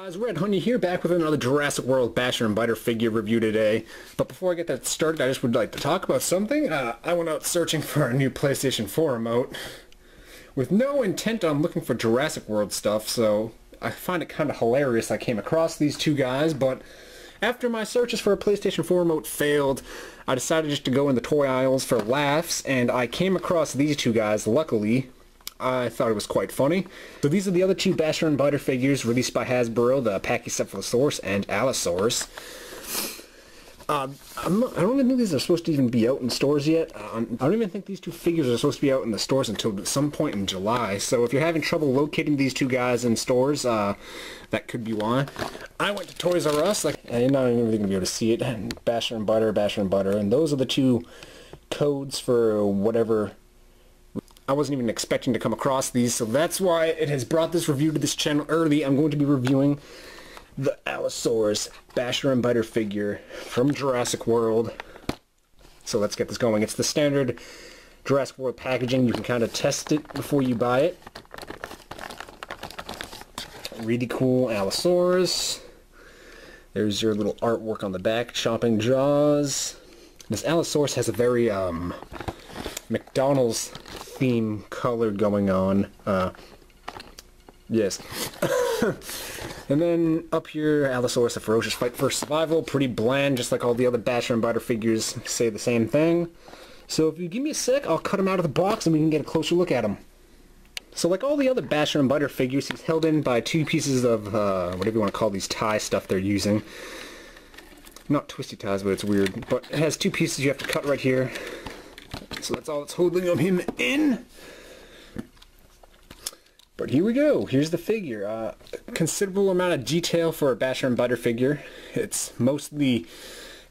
Guys, Red Honey here, back with another Jurassic World Basher and Biter figure review today. But before I get that started, I just would like to talk about something. I went out searching for a new PlayStation 4 remote with no intent on looking for Jurassic World stuff, so I find it kind of hilarious I came across these two guys, but after my searches for a PlayStation 4 remote failed, I decided just to go in the toy aisles for laughs, and I came across these two guys, luckily. I thought it was quite funny. So these are the other two Basher and Biter figures released by Hasbro, the Pachycephalosaurus and Allosaurus. I don't even think these are supposed to even be out in stores yet. I don't even think these two figures are supposed to be out in the stores until some point in July. So if you're having trouble locating these two guys in stores, that could be why. I went to Toys R Us, and you're not even really going to be able to see it. Basher and Biter, and those are the two codes for whatever. I wasn't even expecting to come across these, so that's why it has brought this review to this channel early. I'm going to be reviewing the Allosaurus Basher and Biter figure from Jurassic World. So let's get this going. It's the standard Jurassic World packaging. You can kind of test it before you buy it. Really cool Allosaurus. There's your little artwork on the back, chomping jaws. This Allosaurus has a very McDonald's theme color going on. Yes. And then up here, Allosaurus, a ferocious fight for survival. Pretty bland, just like all the other Basher and Biter figures say the same thing. So if you give me a sec, I'll cut him out of the box and we can get a closer look at him. So like all the other Basher and Biter figures, he's held in by two pieces of, whatever you want to call these tie stuff they're using. Not twisty ties, but it's weird. But it has two pieces you have to cut right here. So that's all that's holding him in. But here we go. Here's the figure. Considerable amount of detail for a Basher and Biter figure. It's mostly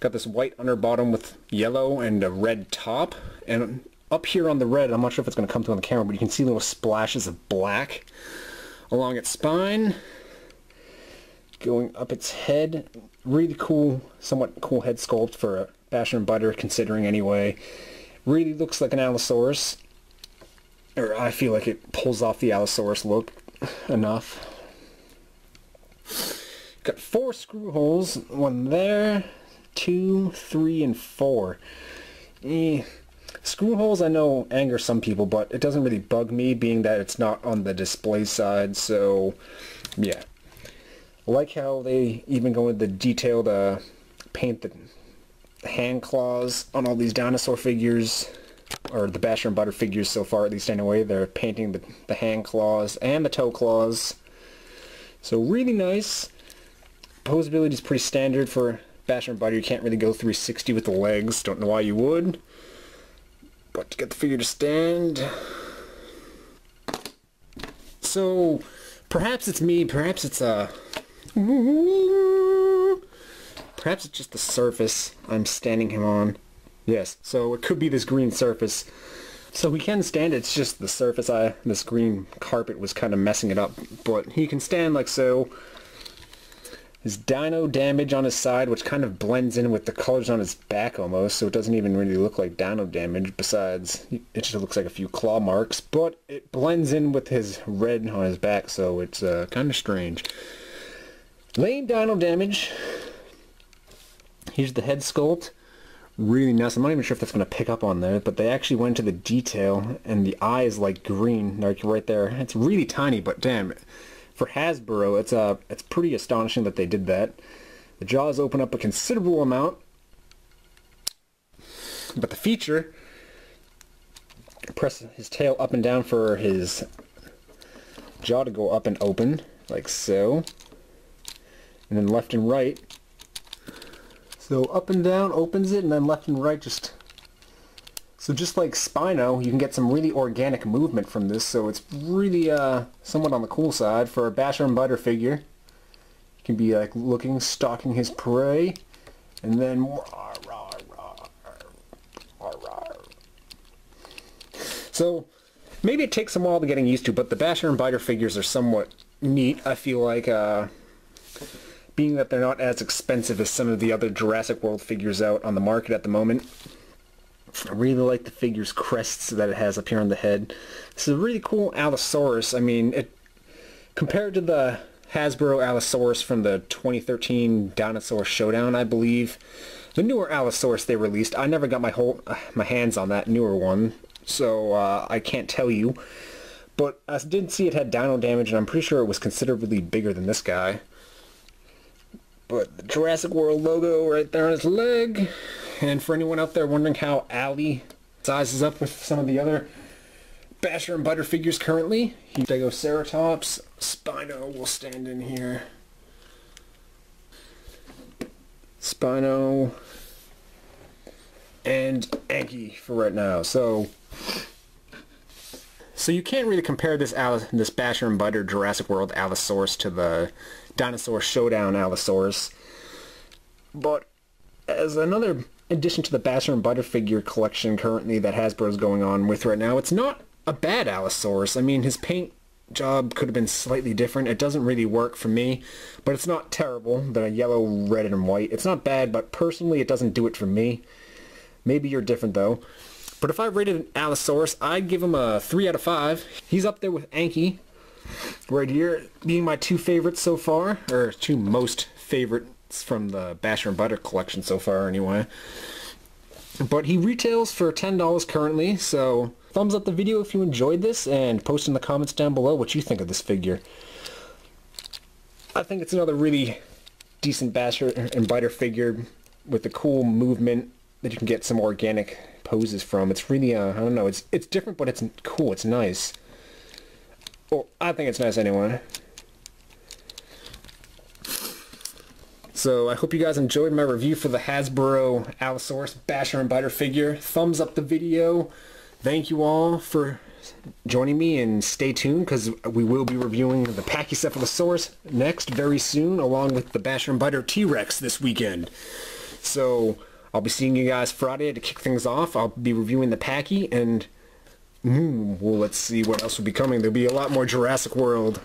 got this white underbottom with yellow and a red top. And up here on the red, I'm not sure if it's going to come through on the camera, but you can see little splashes of black along its spine. Going up its head. Really cool, somewhat cool head sculpt for a Basher and Biter, considering anyway. Really looks like an Allosaurus, or I feel like it pulls off the Allosaurus look enough. Got 4 screw holes, one there, 2, 3, and 4. Screw holes I know anger some people, but it doesn't really bug me, being that it's not on the display side, so yeah. I like how they even go into the detail to paint the hand claws on all these dinosaur figures, or the Basher and Biter figures so far, at least anyway. They're painting the hand claws and the toe claws. So really nice. Posability is pretty standard for Basher and Biter. You can't really go 360 with the legs. Don't know why you would. But to get the figure to stand. So perhaps it's me, perhaps it's perhaps it's just the surface I'm standing him on. Yes, so it could be this green surface. So he can stand, it's just the surface. This green carpet was kind of messing it up. But he can stand like so. His dino damage on his side, which kind of blends in with the colors on his back almost, so it doesn't even really look like dino damage. Besides, it just looks like a few claw marks. But it blends in with his red on his back, so it's kind of strange. Lame dino damage. Here's the head sculpt. Really nice. I'm not even sure if that's going to pick up on there, but they actually went into the detail, and the eye is like green, like right there. It's really tiny, but damn, for Hasbro, it's pretty astonishing that they did that. The jaws open up a considerable amount, but the feature, press his tail up and down for his jaw to go up and open, like so, and then left and right. So up and down opens it, and then left and right just... So just like Spino, you can get some really organic movement from this, so it's really somewhat on the cool side. For a Basher and Biter figure, you can be like looking, stalking his prey, and then... So maybe it takes a while to getting used to, but the Basher and Biter figures are somewhat neat, I feel like. Being that they're not as expensive as some of the other Jurassic World figures out on the market at the moment. I really like the figure's crests that it has up here on the head. This is a really cool Allosaurus. I mean, compared to the Hasbro Allosaurus from the 2013 Dinosaur Showdown, I believe. The newer Allosaurus they released. I never got my hands on that newer one, so I can't tell you. But I did see it had dino damage, and I'm pretty sure it was considerably bigger than this guy. But the Jurassic World logo right there on his leg. And for anyone out there wondering how Allie sizes up with some of the other Basher and Butter figures currently, Stegoceratops, Spino will stand in here. Spino and Anki for right now. So you can't really compare this Basher and Butter Jurassic World Allosaurus to the Dinosaur Showdown Allosaurus. But as another addition to the Basher and Butter figure collection currently that Hasbro's going on with right now, it's not a bad Allosaurus. I mean, his paint job could have been slightly different. It doesn't really work for me, but it's not terrible. The yellow, red, and white. It's not bad, but personally it doesn't do it for me. Maybe you're different though. But if I rated an Allosaurus, I'd give him a 3 out of 5. He's up there with Anki right here, being my two favorites so far, or two most favorites from the Basher and Butter collection so far anyway. But he retails for $10 currently, so thumbs up the video if you enjoyed this, and post in the comments down below what you think of this figure. I think it's another really decent Basher and Butter figure with a cool movement that you can get some organic poses from. It's really, I don't know, it's different, but it's cool, it's nice. Well, I think it's nice anyway. So I hope you guys enjoyed my review for the Hasbro Allosaurus Basher and Butter figure. Thumbs up the video. Thank you all for joining me, and stay tuned because we will be reviewing the Pachycephalosaurus next very soon, along with the Basher and Butter T-Rex this weekend. So I'll be seeing you guys Friday to kick things off. I'll be reviewing the Pachy, and well, let's see what else will be coming. There'll be a lot more Jurassic World.